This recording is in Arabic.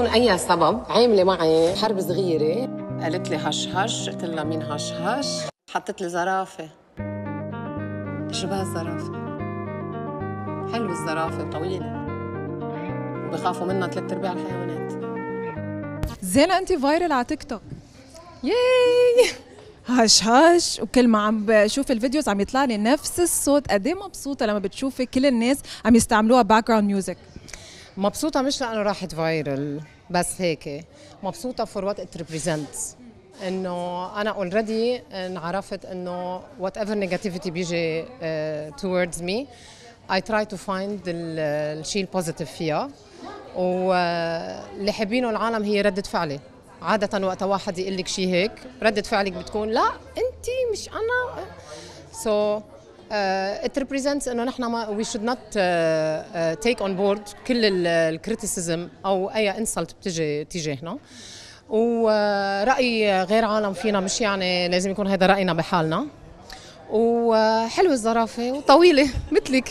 أي سبب عاملة معي حرب صغيرة. قالت لي هش هش، قلت لها مين هش هش؟ حطت لي زرافة. شو بها الزرافة؟ حلوة الزرافة وطويلة وبخافوا منها 3/4 الحيوانات. زينة أنت فايرل على تيك توك. ياي هش هش، وكل ما عم بشوف الفيديوز عم يطلع لي نفس الصوت. قد ايه مبسوطة لما بتشوفي كل الناس عم يستعملوها باك جراوند ميوزك. مبسوطة مش لأنه راحت فايرل بس هيك، مبسوطة فور وات ات ريبريزنتس. انه انا اوريدي انعرفت انه وات ايفر نيجاتيفيتي بيجي towards me I try to find الشيء البوزيتيف فيها، واللي حابينه العالم هي ردة فعلي. عادة وقت واحد يقول لك شيء هيك ردة فعلك بتكون لا انت مش انا. so it represents انه نحن ما we should not take on board كل الكريتيسيزم او اي انسلت بتجي تجاهنا، ورأي غير عالم فينا مش يعني لازم يكون هذا رأينا بحالنا. وحلوة الزرافة وطويلة مثلك.